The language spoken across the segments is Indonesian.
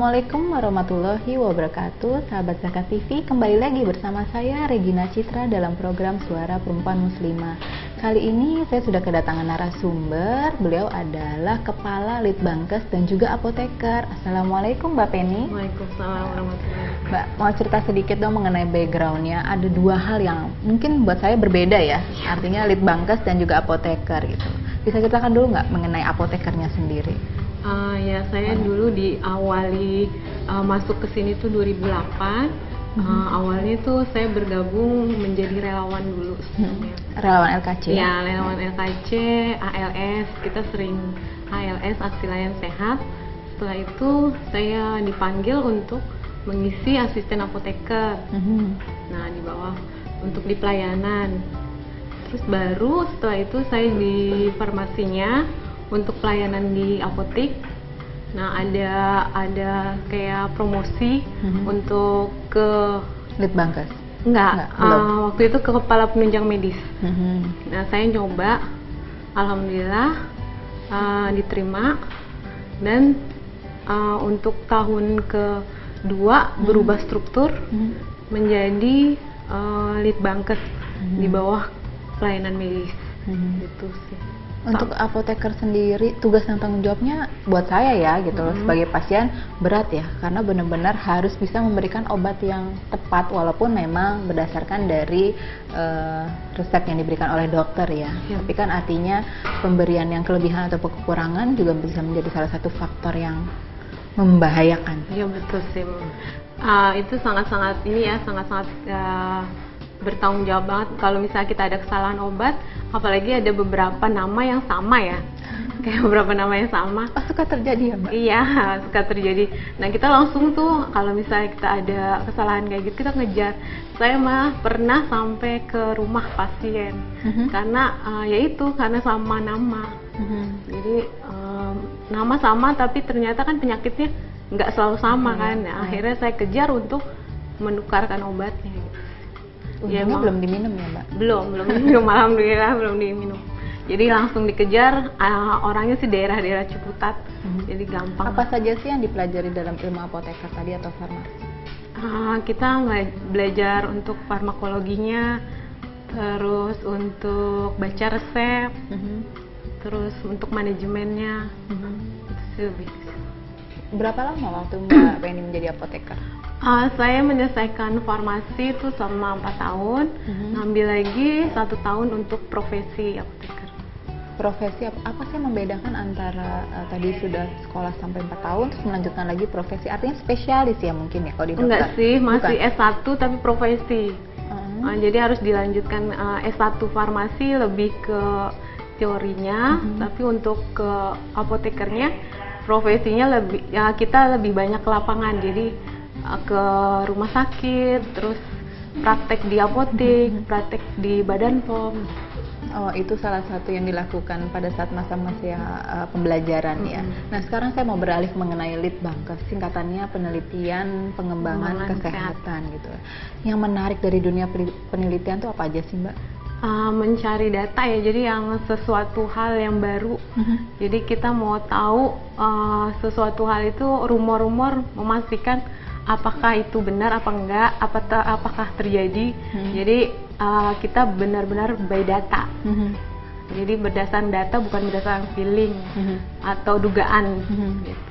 Assalamualaikum warahmatullahi wabarakatuh. Sahabat Zakat TV, kembali lagi bersama saya Regina Citra dalam program Suara Perempuan Muslimah. Kali ini saya sudah kedatangan narasumber. Beliau adalah Kepala Litbangkes dan juga apoteker. Assalamualaikum Mbak Penny. Waalaikumsalam warahmatullahi wabarakatuh. Mbak, mau cerita sedikit dong mengenai backgroundnya. Ada dua hal yang mungkin buat saya berbeda ya. Artinya Litbangkes dan juga apoteker gitu. Bisa ceritakan dulu nggak mengenai apotekernya sendiri? Ya, saya dulu diawali masuk ke sini tuh 2008. Awalnya tuh saya bergabung menjadi relawan dulu. Relawan LKC? Ya, relawan LKC, ALS. Kita sering ALS, Aksi Layan Sehat. Setelah itu saya dipanggil untuk mengisi asisten apoteker. Nah, di bawah untuk di pelayanan. Terus baru setelah itu saya di farmasinya untuk pelayanan di apotek. Nah, ada kayak promosi untuk ke Litbangkes? Enggak, waktu itu ke kepala penunjang medis. Nah, saya nyoba, alhamdulillah diterima, dan untuk tahun kedua berubah struktur menjadi Litbangkes di bawah pelayanan medis. Gitu sih. Untuk apoteker sendiri, tugas dan tanggung jawabnya buat saya ya gitu loh, sebagai pasien berat ya, karena benar-benar harus bisa memberikan obat yang tepat walaupun memang berdasarkan dari resep yang diberikan oleh dokter ya. Tapi kan artinya pemberian yang kelebihan atau kekurangan juga bisa menjadi salah satu faktor yang membahayakan. Iya, betul sih. Itu sangat-sangat sangat-sangat bertanggung jawab banget kalau misalnya kita ada kesalahan obat, apalagi ada beberapa nama yang sama ya, kayak beberapa nama yang sama. Suka terjadi ya Mbak? Iya, suka terjadi. Nah, kita langsung tuh kalau misalnya kita ada kesalahan kayak gitu, kita ngejar. Saya mah pernah sampai ke rumah pasien karena yaitu karena sama nama. Jadi nama sama tapi ternyata kan penyakitnya nggak selalu sama kan. Nah, akhirnya saya kejar untuk menukarkan obatnya. Ya, belum diminum ya Mbak? Belum diminum, alhamdulillah belum diminum. Jadi langsung dikejar, orangnya sih daerah-daerah Ciputat, jadi gampang. Apa saja sih yang dipelajari dalam ilmu apoteker tadi atau farmasi? Kita belajar untuk farmakologinya, terus untuk baca resep, terus untuk manajemennya. Itu sih lebih. Berapa lama waktu Mbak Penny menjadi apoteker? Saya menyelesaikan farmasi itu selama 4 tahun, ngambil lagi 1 tahun untuk profesi apoteker. Profesi apa sih yang membedakan antara tadi sudah sekolah sampai 4 tahun terus melanjutkan lagi profesi? Artinya spesialis ya mungkin ya kalau di dokter? Enggak sih, masih Bukan? S1 tapi profesi. Jadi harus dilanjutkan S1 farmasi lebih ke teorinya, tapi untuk ke apotekernya profesinya lebih kita lebih banyak ke lapangan. Jadi ke rumah sakit, terus praktek di apotek, praktek di Badan POM. Oh, itu salah satu yang dilakukan pada saat masa-masa pembelajaran ya. Nah, sekarang saya mau beralih mengenai Litbangkes, singkatannya penelitian pengembangan kesehatan gitu. Yang menarik dari dunia penelitian itu apa aja sih Mbak? Mencari data ya, jadi yang sesuatu hal yang baru. Jadi kita mau tahu sesuatu hal itu, rumor-rumor, memastikan apakah itu benar apa enggak, apakah terjadi. Jadi kita benar-benar by data. Jadi berdasarkan data, bukan berdasarkan feeling atau dugaan. Gitu.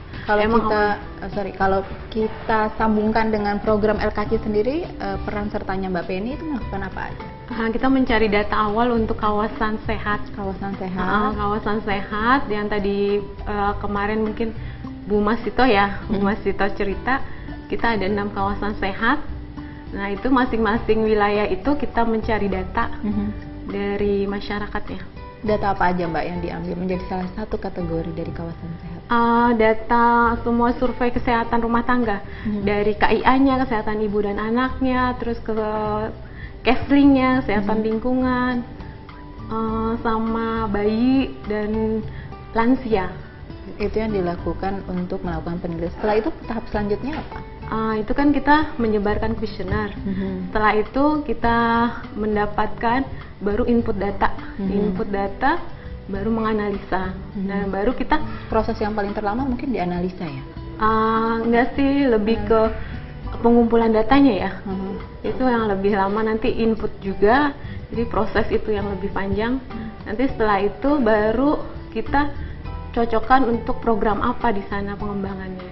Kalau kita sambungkan dengan program LKC sendiri, peran sertanya Mbak Penny itu melakukan apa aja? Kita mencari data awal untuk kawasan sehat. Kawasan sehat. Kawasan sehat yang tadi kemarin mungkin Bu Masito ya, Bu Masito cerita. Kita ada 6 kawasan sehat. Nah, itu masing-masing wilayah itu kita mencari data dari masyarakatnya. Data apa aja Mbak yang diambil menjadi salah satu kategori dari kawasan sehat? Data semua survei kesehatan rumah tangga, dari KIA-nya, kesehatan ibu dan anaknya, terus ke Keslingnya, kesehatan lingkungan, sama bayi dan lansia. Itu yang dilakukan untuk melakukan penelitian. Setelah itu tahap selanjutnya apa? Itu kan kita menyebarkan kuesioner. Setelah itu kita mendapatkan baru input data. Input data baru menganalisa. Nah, baru kita proses yang paling terlama mungkin dianalisa ya. Enggak sih, lebih ke pengumpulan datanya ya. Itu yang lebih lama, nanti input juga, jadi proses itu yang lebih panjang. Nanti setelah itu baru kita cocokkan untuk program apa di sana pengembangannya.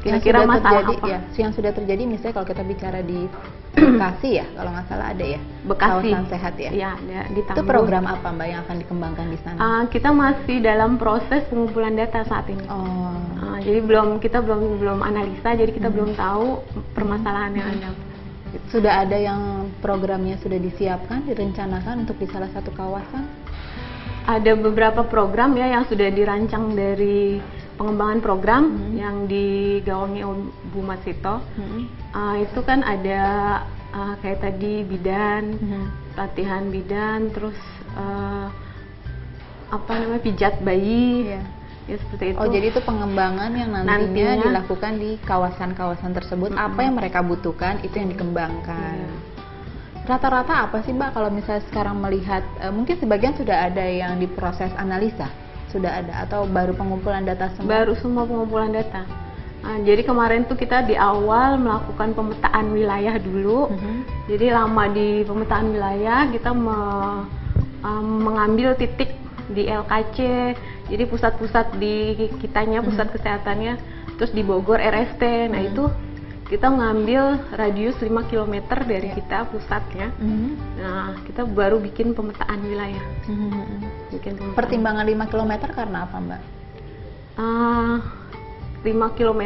Kira-kira masalah terjadi, apa? Ya, yang sudah terjadi misalnya kalau kita bicara di Bekasi ya, kalau nggak salah ada ya, Bekasi. kawasan sehat ya. Iya, ada di Itu Tambun. program apa Mbak yang akan dikembangkan di sana? Kita masih dalam proses pengumpulan data saat ini. Jadi kita belum analisa, jadi kita belum tahu permasalahan yang ada. Sudah ada yang programnya sudah disiapkan, direncanakan untuk di salah satu kawasan? Ada beberapa program ya yang sudah dirancang dari pengembangan program yang digawangi Bu Masito. Itu kan ada kayak tadi bidan, latihan bidan, terus pijat bayi. Ya seperti itu. Jadi itu pengembangan yang nantinya dilakukan di kawasan-kawasan tersebut. Apa yang mereka butuhkan itu yang dikembangkan. Rata-rata apa sih Mbak kalau misalnya sekarang melihat, mungkin sebagian sudah ada yang diproses analisa, sudah ada, atau baru pengumpulan data semua? Baru semua pengumpulan data. Jadi kemarin tuh kita di awal melakukan pemetaan wilayah dulu. Jadi lama di pemetaan wilayah, kita mengambil titik di LKC, jadi pusat-pusat di kitanya, pusat kesehatannya, terus di Bogor RST. Nah itu kita mengambil radius 5 km dari kita pusatnya. Nah kita baru bikin pemetaan wilayah. Pertimbangan 5 km karena apa Mbak? 5 km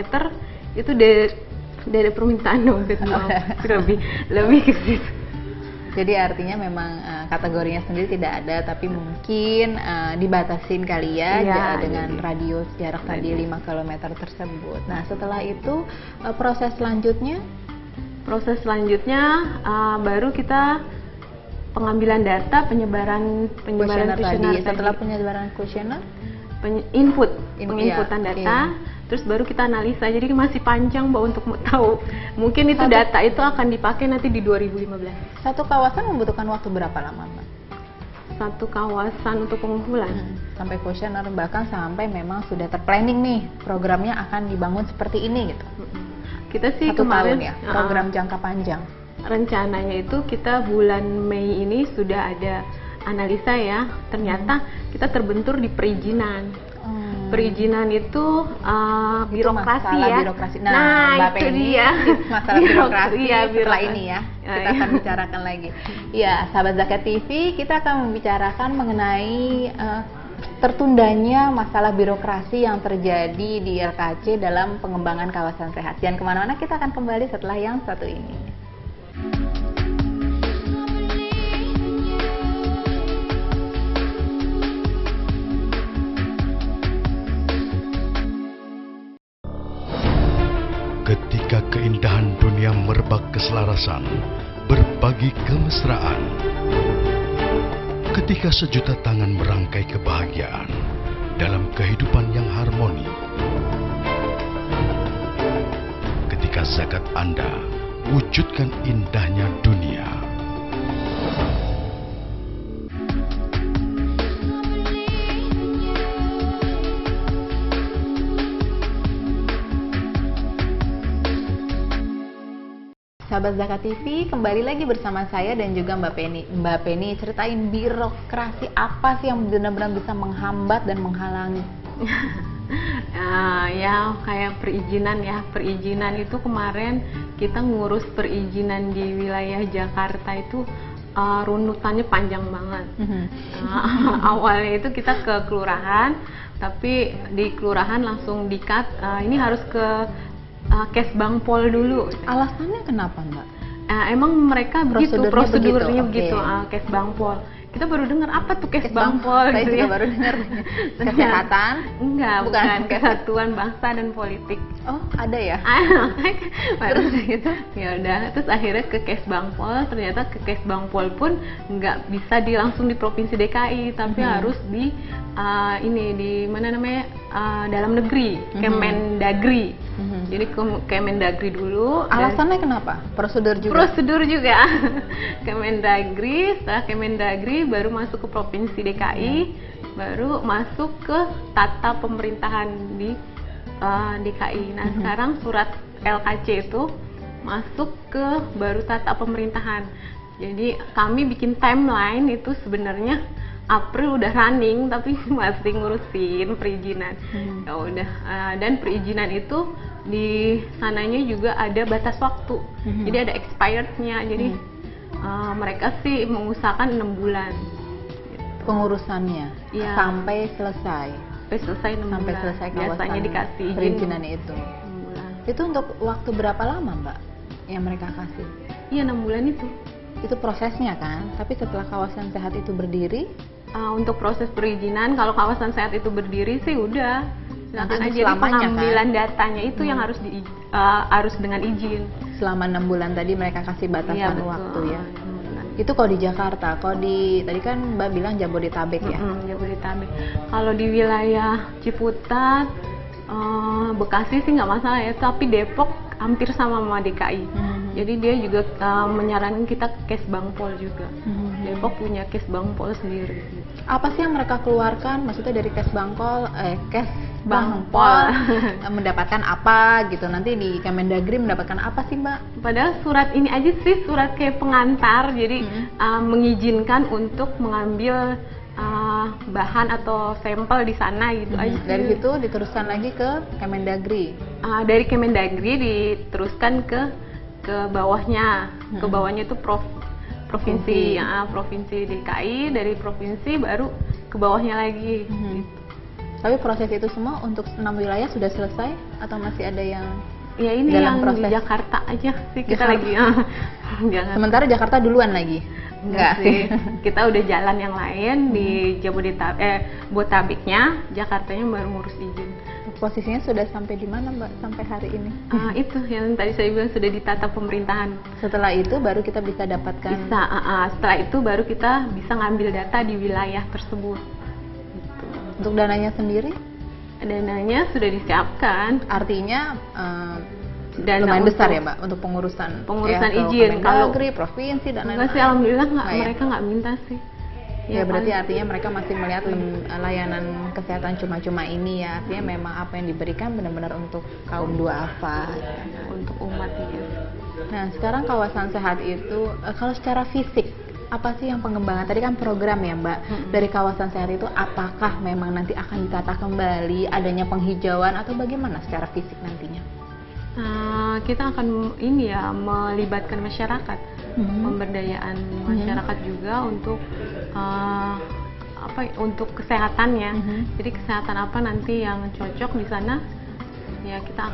itu dari permintaan dong, lebih ke situ. Jadi artinya memang kategorinya sendiri tidak ada, tapi mungkin dibatasin kali ya, dengan radius jarak tadi 5 km tersebut. Nah setelah itu proses selanjutnya? Proses selanjutnya baru kita pengambilan data, penyebaran kuesioner tadi. Setelah penyebaran kuesioner? Penginputan data. Terus baru kita analisa, jadi masih panjang Mbak untuk tahu. Mungkin itu data itu akan dipakai nanti di 2015. Satu kawasan membutuhkan waktu berapa lama Mbak? Satu kawasan untuk pengumpulan? Sampai kuesioner, bahkan sampai memang sudah terplanning nih, programnya akan dibangun seperti ini gitu. Kita sih Satu kemarin tahun ya, program jangka panjang. Rencananya itu kita bulan Mei ini sudah ada analisa ya, ternyata kita terbentur di perizinan. Perizinan itu birokrasi ya. Birokrasi. Nah Mbak itu Penny, dia. Masalah birokrasi setelah birokrasi. ini ya, kita akan bicarakan lagi. Ya, sahabat Zakat TV, kita akan membicarakan mengenai tertundanya masalah birokrasi yang terjadi di LKC dalam pengembangan kawasan sehat. Jangan kemana-mana, kita akan kembali setelah yang satu ini. Ketika keindahan dunia merebak keselarasan, berbagi kemesraan. Ketika sejuta tangan merangkai kebahagiaan dalam kehidupan yang harmoni. Ketika zakat Anda wujudkan indahnya dunia. Sahabat Zakat TV, kembali lagi bersama saya dan juga Mbak Penny. Mbak Penny, ceritain birokrasi apa sih yang benar-benar bisa menghambat dan menghalangi? Ya kayak perizinan ya. Perizinan itu kemarin kita ngurus perizinan di wilayah Jakarta itu runutannya panjang banget. Awalnya itu kita ke kelurahan, tapi di kelurahan langsung di-cut, ini harus ke Kesbangpol dulu. Alasannya kenapa Mbak? Emang mereka prosedurnya begitu. Okay. Kesbangpol. Kita baru dengar apa tuh Kesbangpol? Saya gitu juga ya. baru dengar. Kesehatan? Bukan. Kesatuan Bangsa dan Politik. Oh, ada ya? Terus gitu. Ya udah, terus akhirnya ke Kesbangpol. Ternyata ke Kesbangpol pun nggak bisa langsung di Provinsi DKI, tapi harus di di mana namanya, dalam negeri, Kemendagri. Jadi Kemendagri dulu. Alasannya kenapa? Prosedur juga? Kemendagri, setelah Kemendagri baru masuk ke Provinsi DKI, baru masuk ke tata pemerintahan di DKI. Nah, sekarang surat LKC itu masuk ke baru tata pemerintahan. Jadi kami bikin timeline itu sebenarnya April udah running tapi masih ngurusin perizinan. Ya udah, dan perizinan itu di sananya juga ada batas waktu. Jadi ada expirednya. Jadi mereka sih mengusahakan 6 bulan. Pengurusannya Ya. sampai selesai. Sampai selesai 6 Sampai bulan. selesai kawasan Biasanya dikasih izin perizinannya itu. 6 bulan. Itu untuk waktu berapa lama, Mbak, yang mereka kasih? Iya, 6 bulan itu. Itu prosesnya kan, tapi setelah kawasan sehat itu berdiri, Untuk proses perizinan, kalau kawasan sehat itu berdiri sih udah silakan Nanti aja. Jadi selamanya, pengambilan datanya itu yang harus harus dengan izin. selama 6 bulan tadi mereka kasih batasan Iya, betul. waktu ya. 6 bulan. Itu kalau di Jakarta, kalau di tadi kan Mbak bilang Jabodetabek ya. Jabodetabek. Kalau di wilayah Ciputat, Bekasi sih nggak masalah ya, tapi Depok hampir sama DKI. Jadi dia juga menyarankan kita case Bangpol juga. Depok punya case Bangpol sendiri. Apa sih yang mereka keluarkan? Maksudnya dari Kes Bangpol Bangpol. mendapatkan apa gitu? Nanti di Kemendagri mendapatkan apa sih, Mbak? Padahal surat ini aja sih surat kayak pengantar, jadi mengizinkan untuk mengambil bahan atau sampel di sana gitu aja sih. Dari situ diteruskan lagi ke Kemendagri. Dari Kemendagri diteruskan ke bawahnya, ke bawahnya itu provinsi, provinsi DKI, dari provinsi baru ke bawahnya lagi. Gitu. Tapi proses itu semua untuk 6 wilayah sudah selesai atau masih ada yang Ya ini dalam yang proses? di Jakarta aja sih kita Jakarta. lagi. Jangan. sementara Jakarta duluan lagi? Enggak sih. Kita udah jalan yang lain di Botabeknya, Jakartanya baru ngurus izin. Posisinya sudah sampai di mana, Mbak, sampai hari ini? Itu yang tadi saya bilang sudah ditata pemerintahan. Setelah itu baru kita bisa dapatkan. Bisa, setelah itu baru kita bisa ngambil data di wilayah tersebut. Gitu. Untuk dananya sendiri, Dananya sudah disiapkan. artinya Dana lumayan besar untuk ya, Mbak, untuk pengurusan izin. Kalau Kalau provinsi dan enggak sih, lain-lain. alhamdulillah Nggak ya? mereka nggak minta sih. Ya, berarti paling- artinya mereka masih melihat layanan kesehatan cuma-cuma ini ya. Artinya memang apa yang diberikan benar-benar untuk kaum duafa. untuk umat ya. Nah, sekarang kawasan sehat itu kalau secara fisik apa sih yang pengembangan? Tadi kan program ya, Mbak. Dari kawasan sehat itu apakah memang nanti akan ditata kembali, adanya penghijauan atau bagaimana secara fisik nantinya? Kita akan melibatkan masyarakat, pemberdayaan masyarakat juga untuk untuk kesehatannya. Jadi kesehatan apa nanti yang cocok di sana, ya kita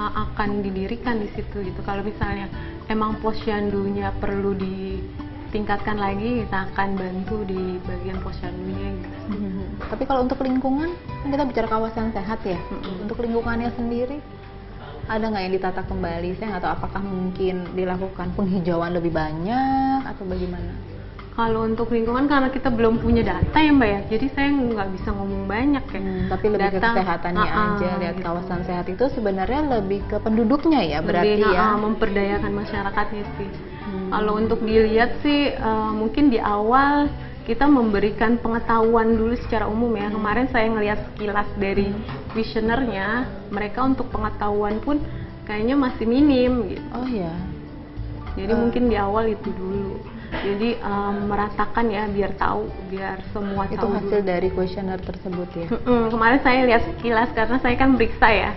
akan didirikan di situ gitu. Kalau misalnya emang posyandunya perlu ditingkatkan lagi, kita akan bantu di bagian posyandunya gitu. Tapi kalau untuk lingkungan, kan kita bicara kawasan sehat ya. Untuk lingkungannya sendiri, ada nggak yang ditata kembali? Saya nggak tahu apakah mungkin dilakukan penghijauan lebih banyak atau bagaimana? Kalau untuk lingkungan, karena kita belum punya data ya Mbak ya, jadi saya nggak bisa ngomong banyak ya. Tapi lebih ke kesehatannya aja. Lihat gitu. kawasan sehat itu sebenarnya lebih ke penduduknya ya, berarti Lebih, ya. memperdayakan masyarakatnya sih. Kalau untuk dilihat sih mungkin di awal kita memberikan pengetahuan dulu secara umum ya. Kemarin saya ngelihat sekilas dari kuesionernya, mereka untuk pengetahuan pun kayaknya masih minim gitu. Oh ya. Jadi mungkin di awal itu dulu. Jadi meratakan ya, biar tahu, biar semua Itu tahu. hasil dari kuesioner tersebut ya. Kemarin saya lihat sekilas karena saya kan periksa ya.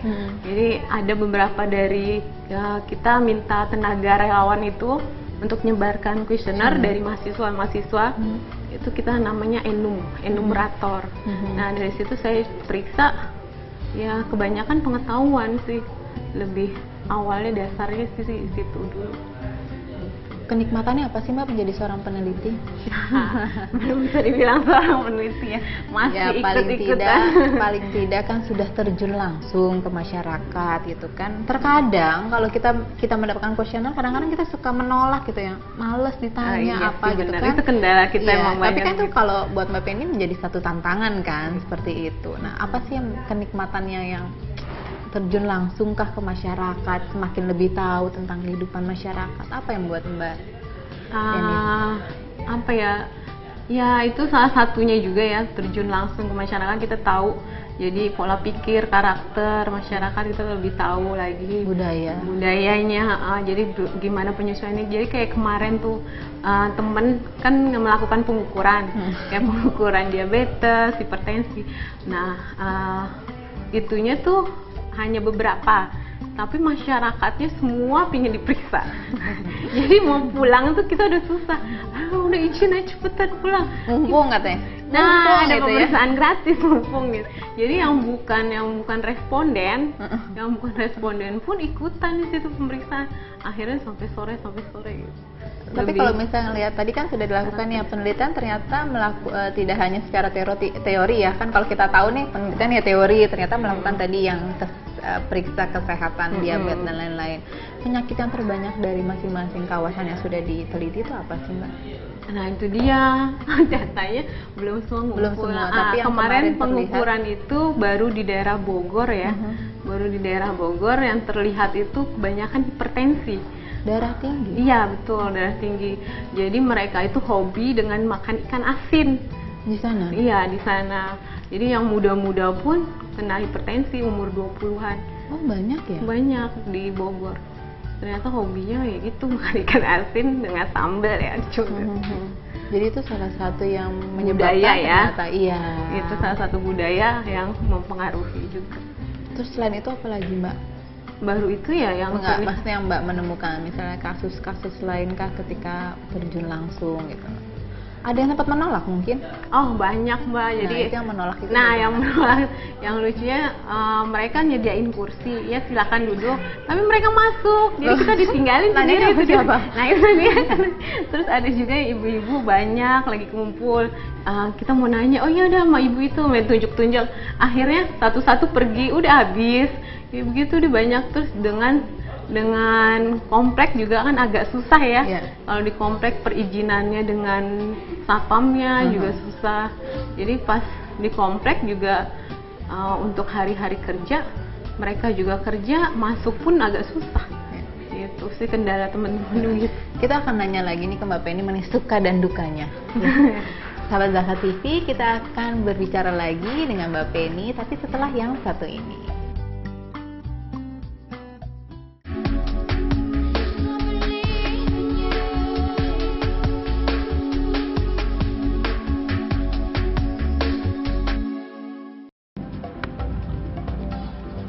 Jadi ada beberapa dari kita minta tenaga relawan itu untuk menyebarkan kuesioner dari mahasiswa-mahasiswa. Itu kita namanya enumerator. Nah, dari situ saya periksa, ya kebanyakan pengetahuan sih, lebih awalnya dasarnya sih di situ dulu. Kenikmatannya apa sih, Mbak, menjadi seorang peneliti? Belum bisa dibilang seorang peneliti ya, masih Ya ikut-ikutan. paling tidak kan sudah terjun langsung ke masyarakat gitu kan. Terkadang kalau kita mendapatkan kuesioner, kadang-kadang kita suka menolak gitu ya, males ditanya Iya apa sih, gitu benar. kan. Itu kendala kita Iya, emang tapi banyak kan itu gitu. kalau buat Mbak Penny menjadi satu tantangan kan, seperti itu. Nah, apa sih yang kenikmatannya yang terjun langsungkah ke masyarakat, semakin lebih tahu tentang kehidupan masyarakat? Apa yang membuat Mbak apa ya, Ya, itu salah satunya juga ya, terjun langsung ke masyarakat, kita tahu jadi pola pikir, karakter masyarakat, kita lebih tahu lagi budayanya, jadi gimana penyesuaiannya. Jadi kayak kemarin tuh temen kan melakukan pengukuran, kayak pengukuran diabetes, hipertensi. Nah, itunya tuh hanya beberapa, tapi masyarakatnya semua pingin diperiksa. Jadi mau pulang tuh kita udah susah, udah izin aja cepetan pulang. Mumpung katanya. Nah, ada gitu pemeriksaan gratis mumpung gitu. Jadi yang bukan responden, pun ikutan di situ pemeriksaan. Akhirnya sampai sore gitu. Tapi kalau misalnya lihat tadi kan sudah dilakukan ya penelitian, ternyata tidak hanya secara teori ya kan, kalau kita tahu nih penelitian ya teori, ternyata melakukan tadi yang periksa kesehatan diabetes dan lain-lain. Penyakit yang terbanyak dari masing-masing kawasan yang sudah diteliti itu apa sih Mbak? Nah itu dia, datanya belum semua. Tapi yang kemarin pengukuran itu baru di daerah Bogor ya, baru di daerah Bogor yang terlihat itu kebanyakan hipertensi. Darah tinggi? Iya betul, darah tinggi. Jadi mereka itu hobi dengan makan ikan asin. Di sana? Iya di sana. Jadi yang muda-muda pun kena hipertensi umur 20-an. Oh banyak ya? Banyak di Bogor. Ternyata hobinya ya gitu, makan ikan asin dengan sambal ya. Jadi itu salah satu yang menyebabkan budaya ya. Ternyata, iya. Itu salah satu budaya yang mempengaruhi juga. Terus selain itu apa lagi Mbak? Baru itu ya yang maksudnya yang Mbak menemukan misalnya kasus-kasus lainkah ketika terjun langsung gitu? Ada yang sempat menolak mungkin? Oh banyak Mbak, jadi itu yang menolak itu. Nah yang menolak, yang lucunya mereka nyediain kursi, ya silakan duduk, tapi mereka masuk, jadi kita ditinggalin sendiri itu siapa? Nah itu dia. Terus ada juga ibu-ibu banyak lagi kumpul, kita mau nanya, oh ya udah sama ibu itu, main tunjuk-tunjuk, akhirnya satu-satu pergi, udah habis, ya begitu udah banyak. Terus dengan komplek juga kan agak susah ya. Kalau di komplek perizinannya dengan satpamnya juga susah. Jadi pas di komplek juga untuk hari-hari kerja mereka juga kerja, masuk pun agak susah. Itu sih kendala teman-teman. Kita akan nanya lagi nih ke Mbak Penny mengenai suka dan dukanya. Sahabat Zakat TV, kita akan berbicara lagi dengan Mbak Penny, tapi setelah yang satu ini.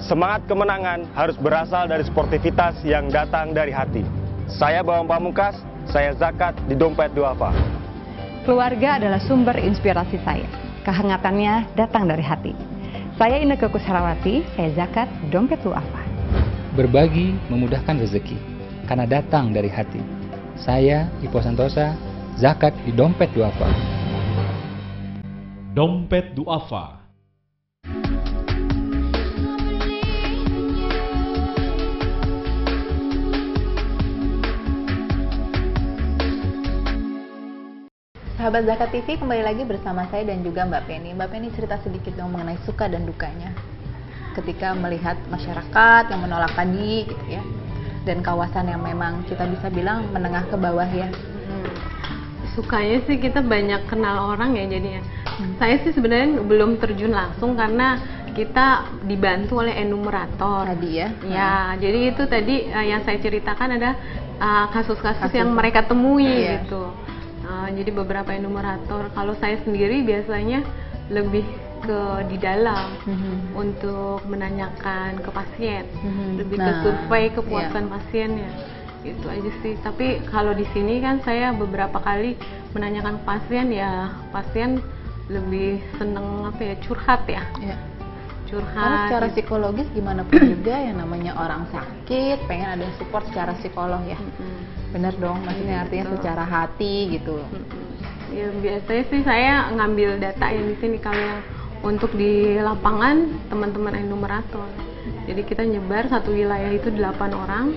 Semangat kemenangan harus berasal dari sportivitas yang datang dari hati. Saya Bawang Pamungkas, saya zakat di Dompet Duafa. Keluarga adalah sumber inspirasi saya. Kehangatannya datang dari hati. Saya Inneke Kusharawati, saya zakat di Dompet Duafa. Berbagi memudahkan rezeki, karena datang dari hati. Saya Ipo Santosa, zakat di Dompet Duafa. Dompet Duafa. Sahabat Zakat TV, kembali lagi bersama saya dan juga Mbak Penny. Mbak Penny cerita sedikit dong mengenai suka dan dukanya ketika melihat masyarakat yang menolak tadi gitu ya, dan kawasan yang memang kita bisa bilang menengah ke bawah ya. Sukanya sih kita banyak kenal orang ya jadinya. Saya sih sebenarnya belum terjun langsung karena kita dibantu oleh enumerator tadi ya. Ya, jadi itu tadi yang saya ceritakan ada kasus-kasus yang mereka temui gitu. Jadi beberapa enumerator. Kalau saya sendiri biasanya lebih ke di dalam untuk menanyakan ke pasien, lebih ke survei kepuasan pasiennya. Itu aja sih. Tapi kalau di sini kan saya beberapa kali menanyakan ke pasien, ya pasien lebih seneng curhat ya. Curhat. Karena secara psikologis gimana pun juga yang namanya orang sakit pengen ada support secara psikolog ya. Bener dong, maksudnya artinya secara hati gitu. Ya biasanya sih saya ngambil data yang di sini. Kalau yang untuk di lapangan teman-teman enumerator. Jadi kita nyebar satu wilayah itu 8 orang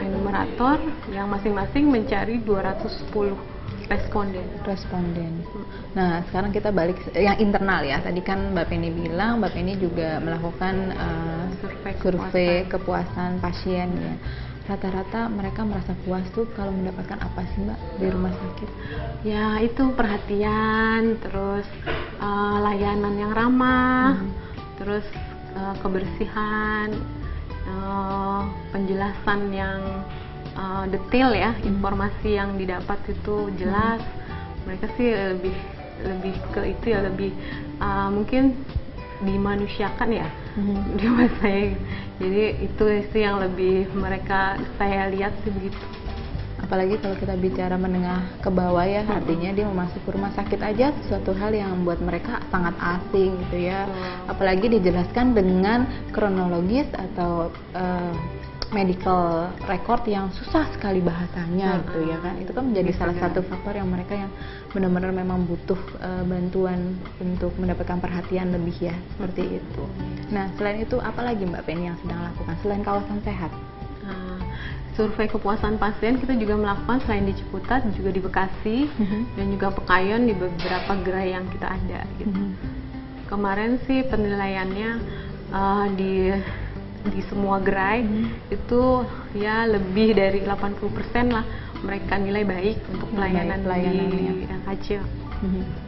enumerator yang masing-masing mencari 210 responden. Nah, sekarang kita balik yang internal ya. Tadi kan Mbak Penny bilang, Mbak Penny juga melakukan survei kepuasan pasien ya. rata-rata mereka merasa puas tuh kalau mendapatkan apa sih Mbak di rumah sakit? Ya itu perhatian, terus layanan yang ramah, terus kebersihan, penjelasan yang detail ya, informasi yang didapat itu jelas. Mereka sih lebih ke itu ya, lebih mungkin dimanusiakan ya di masa saya. Jadi itu sih yang lebih mereka saya lihat sih begitu. Apalagi kalau kita bicara menengah ke bawah ya, artinya dia mau masuk ke rumah sakit aja sesuatu hal yang membuat mereka sangat asing gitu ya. Apalagi dijelaskan dengan kronologis atau medical record yang susah sekali bahasanya gitu ya kan. Itu kan menjadi salah satu faktor yang mereka yang benar-benar memang butuh bantuan untuk mendapatkan perhatian lebih ya, seperti itu. Nah, selain itu apa lagi Mbak Penny yang sedang lakukan selain kawasan sehat? Survei kepuasan pasien kita juga melakukan selain di Ciputat juga di Bekasi dan juga Pekayon di beberapa gerai yang kita ada gitu. Kemarin sih penilaiannya di semua gerai itu ya lebih dari 80% lah mereka nilai baik untuk pelayanan di RKC.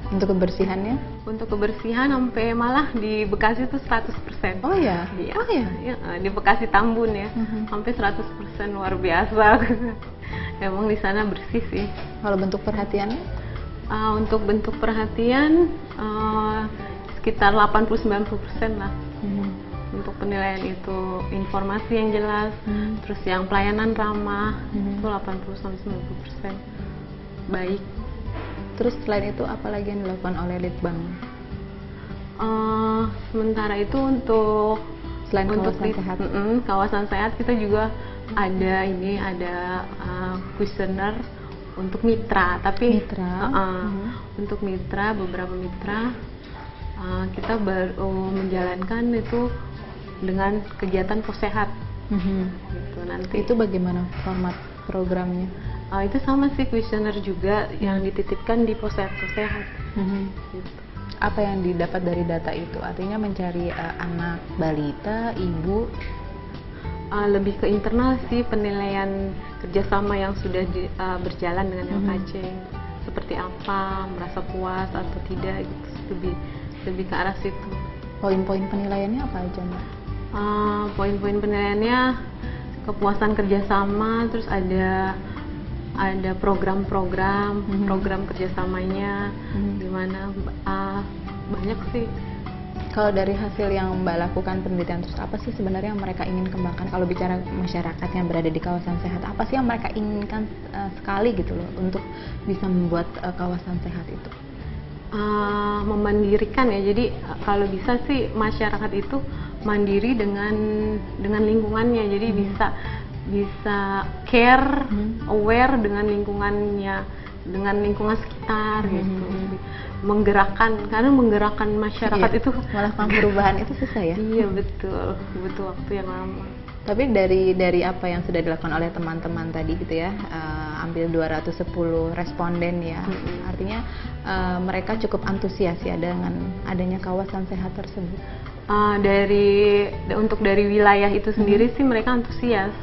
Untuk kebersihannya? Untuk kebersihan sampai malah di Bekasi itu 100%. Oh ya? Oh ya? Di Bekasi Tambun ya, sampai 100%, luar biasa. Emang di sana bersih sih. Kalau bentuk perhatiannya? Untuk bentuk perhatian sekitar 80-90% lah. Untuk penilaian itu informasi yang jelas, terus yang pelayanan ramah itu 80-90% baik. Terus selain itu apa lagi yang dilakukan oleh Litbang? Sementara itu untuk selain kawasan sehat, kawasan sehat kita juga ada kuesioner untuk mitra, tapi untuk mitra, beberapa mitra kita baru menjalankan itu dengan kegiatan pos sehat. Gitu. Nanti itu bagaimana format programnya? Itu sama sih, kuesioner juga yang dititipkan di pos sehat. Gitu. Apa yang didapat dari data itu? Artinya mencari anak balita, ibu? Lebih ke internal sih, penilaian kerjasama yang sudah berjalan dengan LKC. Seperti apa, merasa puas atau tidak, gitu. Lebih ke arah situ. Poin-poin penilaiannya apa aja Mbak? Poin-poin penilaiannya kepuasan kerjasama, terus ada program-program, program kerjasamanya gimana, banyak sih. Kalau dari hasil yang Mbak lakukan penelitian, terus apa sih sebenarnya yang mereka ingin kembangkan? Kalau bicara masyarakat yang berada di kawasan sehat, apa sih yang mereka inginkan sekali gitu loh untuk bisa membuat kawasan sehat itu? Memandirikan ya, jadi kalau bisa sih masyarakat itu mandiri dengan lingkungannya, jadi bisa care, aware dengan lingkungannya, dengan lingkungan sekitar gitu. Karena menggerakkan masyarakat itu melakukan perubahan itu susah ya? Iya betul, butuh waktu yang lama. Tapi dari apa yang sudah dilakukan oleh teman-teman tadi gitu ya, hampir 210 responden ya, artinya mereka cukup antusias ya dengan adanya kawasan sehat tersebut. Untuk dari wilayah itu sendiri sih mereka antusias.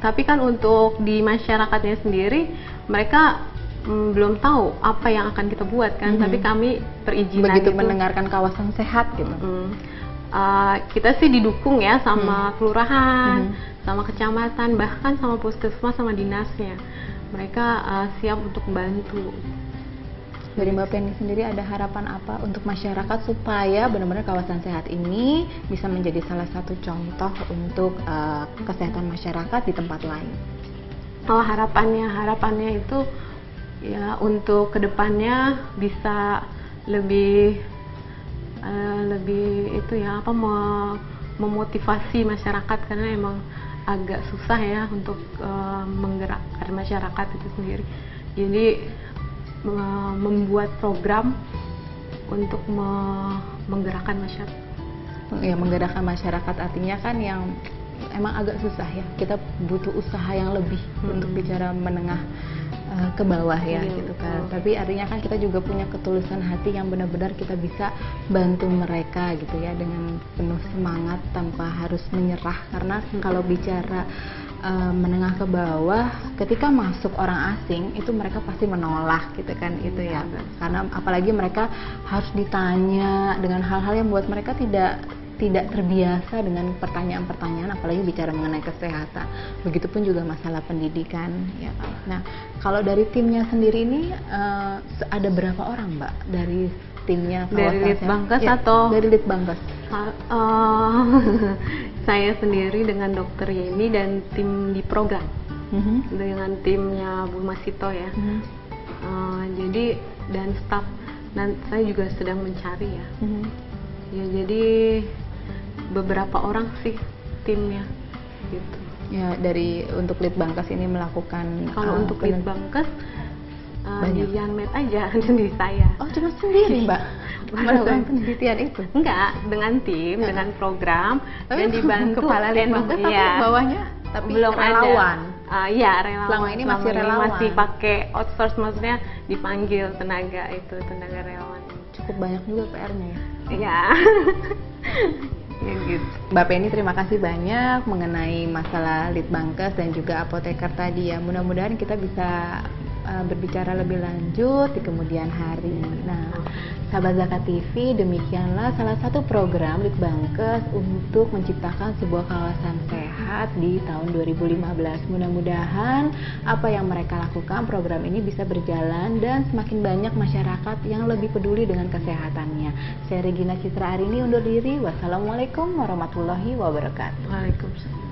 Tapi kan untuk di masyarakatnya sendiri mereka belum tahu apa yang akan kita buat kan. Tapi kami perizinan begitu mendengarkan kawasan sehat gitu. Kita sih didukung ya sama kelurahan, sama kecamatan, bahkan sama puskesmas, sama dinasnya. Mereka siap untuk membantu. Dari Mbak Penny sendiri ada harapan apa untuk masyarakat supaya benar-benar kawasan sehat ini bisa menjadi salah satu contoh untuk kesehatan masyarakat di tempat lain? Harapannya itu ya untuk kedepannya bisa lebih itu ya memotivasi masyarakat, karena emang agak susah ya untuk menggerakkan masyarakat itu sendiri. Jadi membuat program untuk menggerakkan masyarakat. Ya, menggerakkan masyarakat artinya kan yang emang agak susah ya. Kita butuh usaha yang lebih untuk bicara menengah ke bawah ya Iya, gitu kan. betul. Tapi artinya kan kita juga punya ketulusan hati yang benar-benar kita bisa bantu mereka gitu ya dengan penuh semangat tanpa harus menyerah. Karena kalau bicara menengah ke bawah, ketika masuk orang asing itu mereka pasti menolak gitu kan, itu ya. Karena apalagi mereka harus ditanya dengan hal-hal yang buat mereka tidak terbiasa dengan pertanyaan-pertanyaan, apalagi bicara mengenai kesehatan. Begitupun juga masalah pendidikan ya kan. Nah, kalau dari timnya sendiri ini ada berapa orang Mbak dari timnya Dari kawasan Litbangkes ya, atau? dari Litbangkes? Saya sendiri dengan Dokter Yeni dan tim di program dengan timnya Bu Masito ya. Jadi dan staf, dan saya juga sedang mencari ya. Ya jadi beberapa orang sih timnya gitu. Ya, dari untuk Litbangkes ini melakukan Kalau untuk Litbangkes banyak. di Yanmed aja di saya. Oh, cuma sendiri Mbak melakukan penelitian itu? Enggak, dengan tim, dengan program, dan dibantu kepala Litbangkes tapi bawahnya tapi belum relawan. Iya, relawan. Selama ini masih relawan. Masih pakai outsource, maksudnya dipanggil tenaga relawan. Cukup banyak juga PR-nya ya. Iya. Ya gitu. Mbak Penny, terima kasih banyak mengenai masalah Litbangkes dan juga apoteker tadi ya. Mudah-mudahan kita bisa berbicara lebih lanjut di kemudian hari. Nah, sahabat Zakat TV, demikianlah salah satu program Litbangkes untuk menciptakan sebuah kawasan sehat di tahun 2015. Mudah-mudahan apa yang mereka lakukan, program ini bisa berjalan dan semakin banyak masyarakat yang lebih peduli dengan kesehatannya. Saya Regina Citra Arini undur diri. Wassalamualaikum warahmatullahi wabarakatuh. Waalaikumsalam.